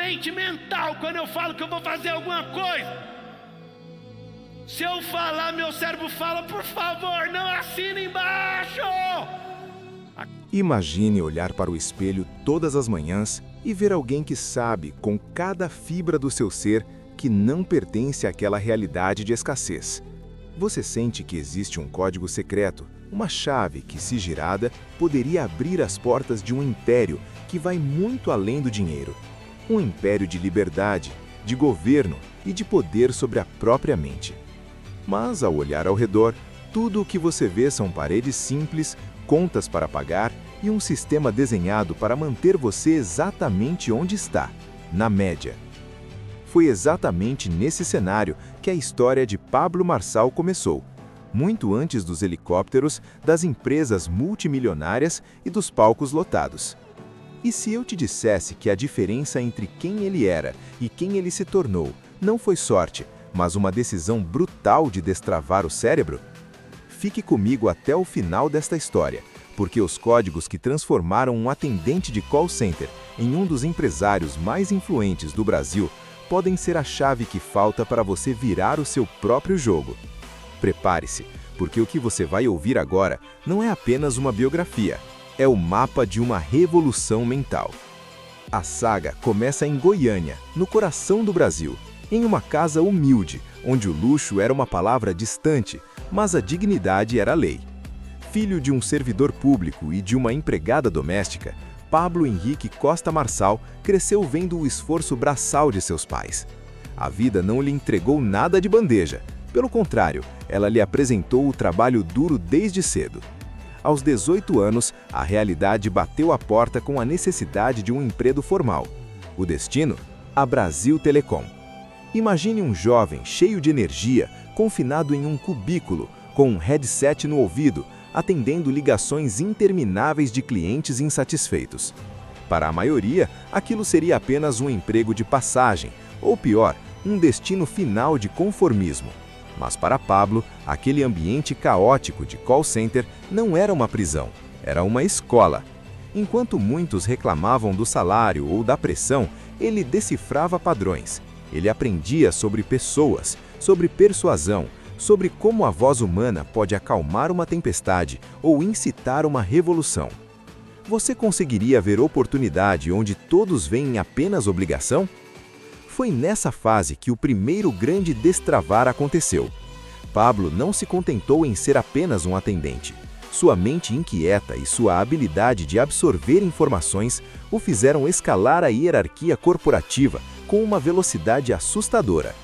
doente mental quando eu falo que eu vou fazer alguma coisa. Se eu falar, meu cérebro fala, por favor, não assina embaixo. Imagine olhar para o espelho todas as manhãs e ver alguém que sabe, com cada fibra do seu ser, que não pertence àquela realidade de escassez. Você sente que existe um código secreto, uma chave que, se girada, poderia abrir as portas de um império que vai muito além do dinheiro. Um império de liberdade, de governo e de poder sobre a própria mente. Mas, ao olhar ao redor, tudo o que você vê são paredes simples, contas para pagar e um sistema desenhado para manter você exatamente onde está, na média. Foi exatamente nesse cenário que a história de Pablo Marçal começou, muito antes dos helicópteros, das empresas multimilionárias e dos palcos lotados. E se eu te dissesse que a diferença entre quem ele era e quem ele se tornou não foi sorte, mas uma decisão brutal de destravar o cérebro? Fique comigo até o final desta história, porque os códigos que transformaram um atendente de call center em um dos empresários mais influentes do Brasil podem ser a chave que falta para você virar o seu próprio jogo. Prepare-se, porque o que você vai ouvir agora não é apenas uma biografia, é o mapa de uma revolução mental. A saga começa em Goiânia, no coração do Brasil, em uma casa humilde, onde o luxo era uma palavra distante, mas a dignidade era lei. Filho de um servidor público e de uma empregada doméstica, Pablo Henrique Costa Marçal cresceu vendo o esforço braçal de seus pais. A vida não lhe entregou nada de bandeja. Pelo contrário, ela lhe apresentou o trabalho duro desde cedo. Aos 18 anos, a realidade bateu à porta com a necessidade de um emprego formal. O destino? A Brasil Telecom. Imagine um jovem cheio de energia, confinado em um cubículo, com um headset no ouvido, atendendo ligações intermináveis de clientes insatisfeitos. Para a maioria, aquilo seria apenas um emprego de passagem, ou pior, um destino final de conformismo. Mas para Pablo, aquele ambiente caótico de call center não era uma prisão, era uma escola. Enquanto muitos reclamavam do salário ou da pressão, ele decifrava padrões. Ele aprendia sobre pessoas, sobre persuasão, sobre como a voz humana pode acalmar uma tempestade ou incitar uma revolução. Você conseguiria ver oportunidade onde todos veem apenas obrigação? Foi nessa fase que o primeiro grande destravar aconteceu. Pablo não se contentou em ser apenas um atendente. Sua mente inquieta e sua habilidade de absorver informações o fizeram escalar a hierarquia corporativa com uma velocidade assustadora.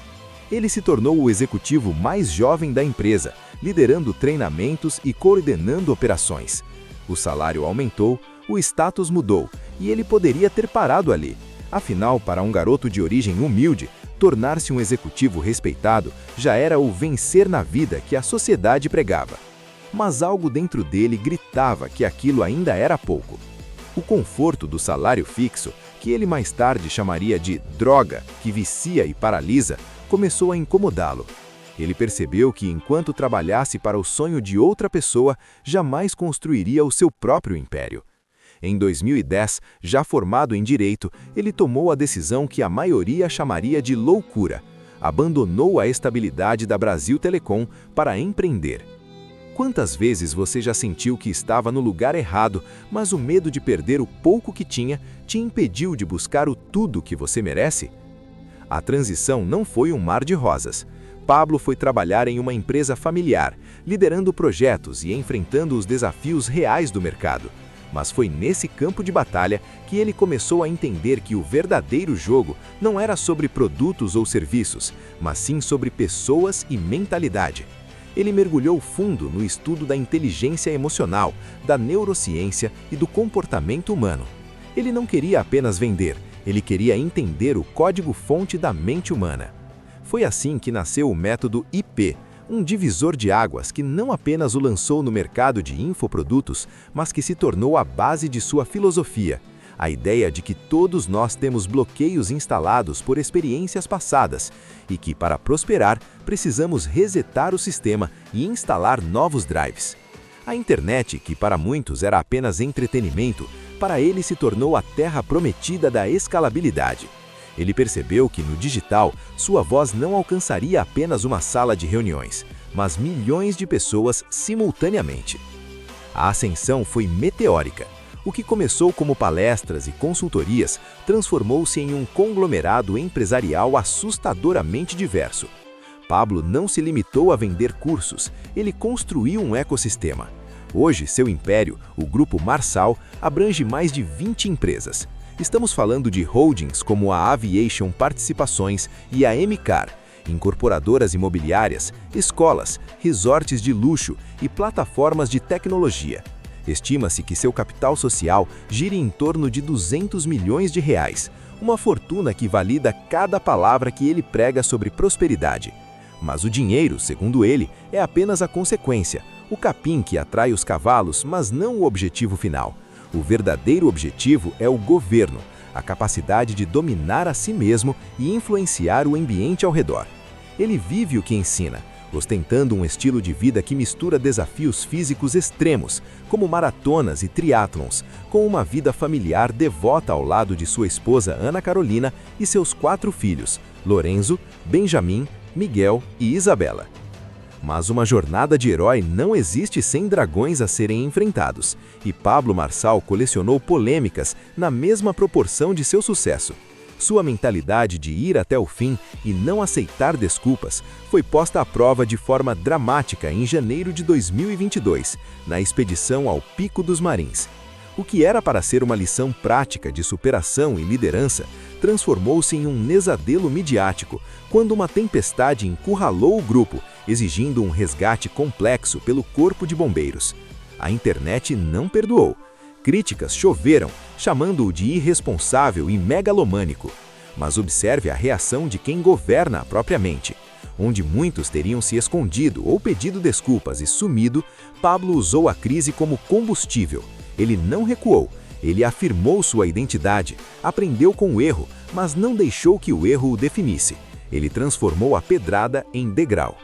Ele se tornou o executivo mais jovem da empresa, liderando treinamentos e coordenando operações. O salário aumentou, o status mudou e ele poderia ter parado ali. Afinal, para um garoto de origem humilde, tornar-se um executivo respeitado já era o vencer na vida que a sociedade pregava. Mas algo dentro dele gritava que aquilo ainda era pouco. O conforto do salário fixo, que ele mais tarde chamaria de droga, que vicia e paralisa, começou a incomodá-lo. Ele percebeu que enquanto trabalhasse para o sonho de outra pessoa, jamais construiria o seu próprio império. Em 2010, já formado em Direito, ele tomou a decisão que a maioria chamaria de loucura. Abandonou a estabilidade da Brasil Telecom para empreender. Quantas vezes você já sentiu que estava no lugar errado, mas o medo de perder o pouco que tinha te impediu de buscar o tudo que você merece? A transição não foi um mar de rosas. Pablo foi trabalhar em uma empresa familiar, liderando projetos e enfrentando os desafios reais do mercado. Mas foi nesse campo de batalha que ele começou a entender que o verdadeiro jogo não era sobre produtos ou serviços, mas sim sobre pessoas e mentalidade. Ele mergulhou fundo no estudo da inteligência emocional, da neurociência e do comportamento humano. Ele não queria apenas vender, ele queria entender o código-fonte da mente humana. Foi assim que nasceu o método IP, um divisor de águas que não apenas o lançou no mercado de infoprodutos, mas que se tornou a base de sua filosofia. A ideia de que todos nós temos bloqueios instalados por experiências passadas e que, para prosperar, precisamos resetar o sistema e instalar novos drives. A internet, que para muitos era apenas entretenimento, para ele se tornou a terra prometida da escalabilidade. Ele percebeu que no digital, sua voz não alcançaria apenas uma sala de reuniões, mas milhões de pessoas simultaneamente. A ascensão foi meteórica. O que começou como palestras e consultorias transformou-se em um conglomerado empresarial assustadoramente diverso. Pablo não se limitou a vender cursos, ele construiu um ecossistema. Hoje, seu império, o Grupo Marsal, abrange mais de 20 empresas. Estamos falando de holdings como a Aviation Participações e a MCAR, incorporadoras imobiliárias, escolas, resorts de luxo e plataformas de tecnologia. Estima-se que seu capital social gire em torno de 200 milhões de reais, uma fortuna que valida cada palavra que ele prega sobre prosperidade. Mas o dinheiro, segundo ele, é apenas a consequência, o capim que atrai os cavalos, mas não o objetivo final. O verdadeiro objetivo é o governo, a capacidade de dominar a si mesmo e influenciar o ambiente ao redor. Ele vive o que ensina, ostentando um estilo de vida que mistura desafios físicos extremos, como maratonas e triatlons, com uma vida familiar devota ao lado de sua esposa Ana Carolina e seus 4 filhos, Lorenzo, Benjamin, Miguel e Isabela. Mas uma jornada de herói não existe sem dragões a serem enfrentados, e Pablo Marsal colecionou polêmicas na mesma proporção de seu sucesso. Sua mentalidade de ir até o fim e não aceitar desculpas foi posta à prova de forma dramática em janeiro de 2022, na expedição ao Pico dos Marins. O que era para ser uma lição prática de superação e liderança, transformou-se em um nesadelo midiático, quando uma tempestade encurralou o grupo, exigindo um resgate complexo pelo Corpo de Bombeiros. A internet não perdoou. Críticas choveram, chamando-o de irresponsável e megalomânico. Mas observe a reação de quem governa propriamente. Onde muitos teriam se escondido ou pedido desculpas e sumido, Pablo usou a crise como combustível. Ele não recuou, ele afirmou sua identidade, aprendeu com o erro, mas não deixou que o erro o definisse. Ele transformou a pedrada em degrau.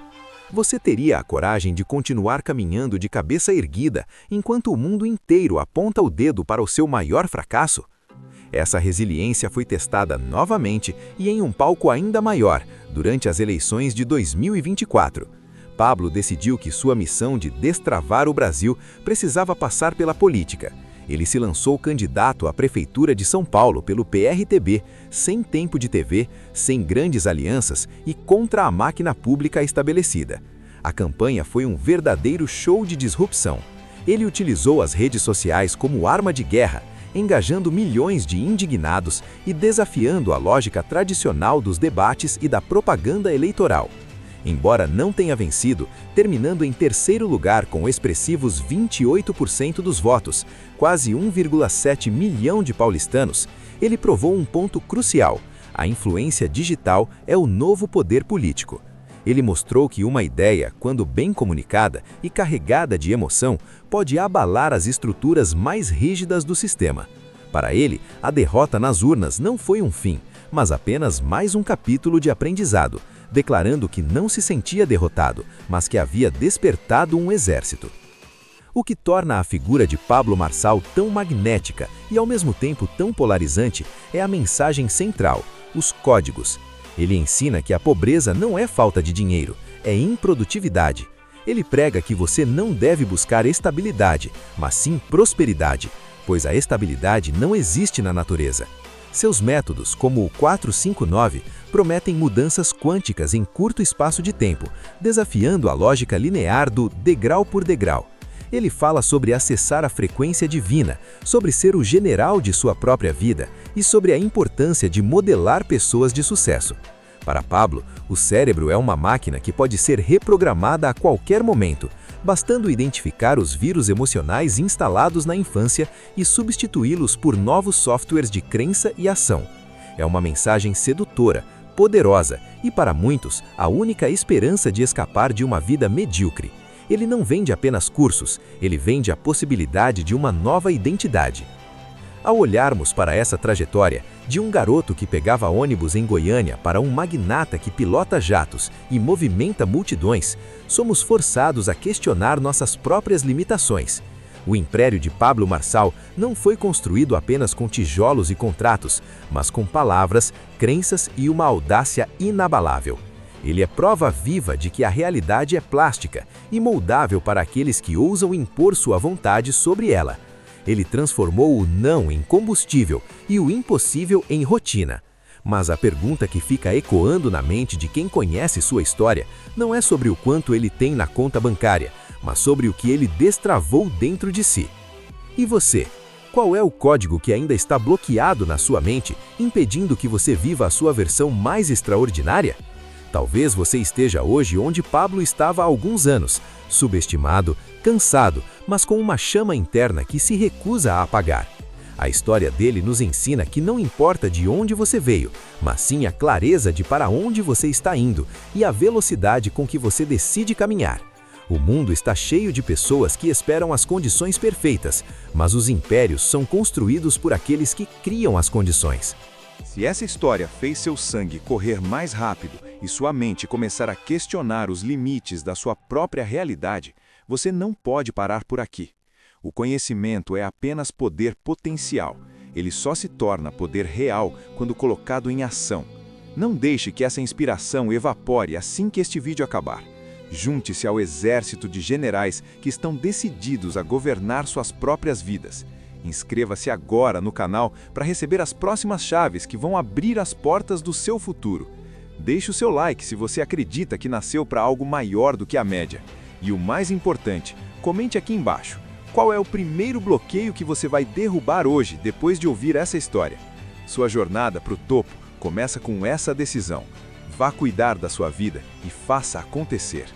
Você teria a coragem de continuar caminhando de cabeça erguida enquanto o mundo inteiro aponta o dedo para o seu maior fracasso? Essa resiliência foi testada novamente e em um palco ainda maior, durante as eleições de 2024. Pablo decidiu que sua missão de destravar o Brasil precisava passar pela política. Ele se lançou candidato à Prefeitura de São Paulo pelo PRTB, sem tempo de TV, sem grandes alianças e contra a máquina pública estabelecida. A campanha foi um verdadeiro show de disrupção. Ele utilizou as redes sociais como arma de guerra, engajando milhões de indignados e desafiando a lógica tradicional dos debates e da propaganda eleitoral. Embora não tenha vencido, terminando em terceiro lugar com expressivos 28% dos votos, quase 1,7 milhão de paulistanos, ele provou um ponto crucial: a influência digital é o novo poder político. Ele mostrou que uma ideia, quando bem comunicada e carregada de emoção, pode abalar as estruturas mais rígidas do sistema. Para ele, a derrota nas urnas não foi um fim, mas apenas mais um capítulo de aprendizado, declarando que não se sentia derrotado, mas que havia despertado um exército. O que torna a figura de Pablo Marsal tão magnética e ao mesmo tempo tão polarizante é a mensagem central, os códigos. Ele ensina que a pobreza não é falta de dinheiro, é improdutividade. Ele prega que você não deve buscar estabilidade, mas sim prosperidade, pois a estabilidade não existe na natureza. Seus métodos, como o 459, prometem mudanças quânticas em curto espaço de tempo, desafiando a lógica linear do degrau por degrau. Ele fala sobre acessar a frequência divina, sobre ser o general de sua própria vida e sobre a importância de modelar pessoas de sucesso. Para Pablo, o cérebro é uma máquina que pode ser reprogramada a qualquer momento, bastando identificar os vírus emocionais instalados na infância e substituí-los por novos softwares de crença e ação. É uma mensagem sedutora, poderosa e, para muitos, a única esperança de escapar de uma vida medíocre. Ele não vende apenas cursos, ele vende a possibilidade de uma nova identidade. Ao olharmos para essa trajetória, de um garoto que pegava ônibus em Goiânia para um magnata que pilota jatos e movimenta multidões, somos forçados a questionar nossas próprias limitações. O império de Pablo Marçal não foi construído apenas com tijolos e contratos, mas com palavras, crenças e uma audácia inabalável. Ele é prova viva de que a realidade é plástica e moldável para aqueles que ousam impor sua vontade sobre ela. Ele transformou o não em combustível e o impossível em rotina. Mas a pergunta que fica ecoando na mente de quem conhece sua história não é sobre o quanto ele tem na conta bancária, mas sobre o que ele destravou dentro de si. E você? Qual é o código que ainda está bloqueado na sua mente, impedindo que você viva a sua versão mais extraordinária? Talvez você esteja hoje onde Pablo estava há alguns anos, subestimado, cansado, mas com uma chama interna que se recusa a apagar. A história dele nos ensina que não importa de onde você veio, mas sim a clareza de para onde você está indo e a velocidade com que você decide caminhar. O mundo está cheio de pessoas que esperam as condições perfeitas, mas os impérios são construídos por aqueles que criam as condições. Se essa história fez seu sangue correr mais rápido e sua mente começar a questionar os limites da sua própria realidade, você não pode parar por aqui. O conhecimento é apenas poder potencial. Ele só se torna poder real quando colocado em ação. Não deixe que essa inspiração evapore assim que este vídeo acabar. Junte-se ao exército de generais que estão decididos a governar suas próprias vidas. Inscreva-se agora no canal para receber as próximas chaves que vão abrir as portas do seu futuro. Deixe o seu like se você acredita que nasceu para algo maior do que a média. E o mais importante, comente aqui embaixo. Qual é o primeiro bloqueio que você vai derrubar hoje, depois de ouvir essa história? Sua jornada para o topo começa com essa decisão. Vá cuidar da sua vida e faça acontecer.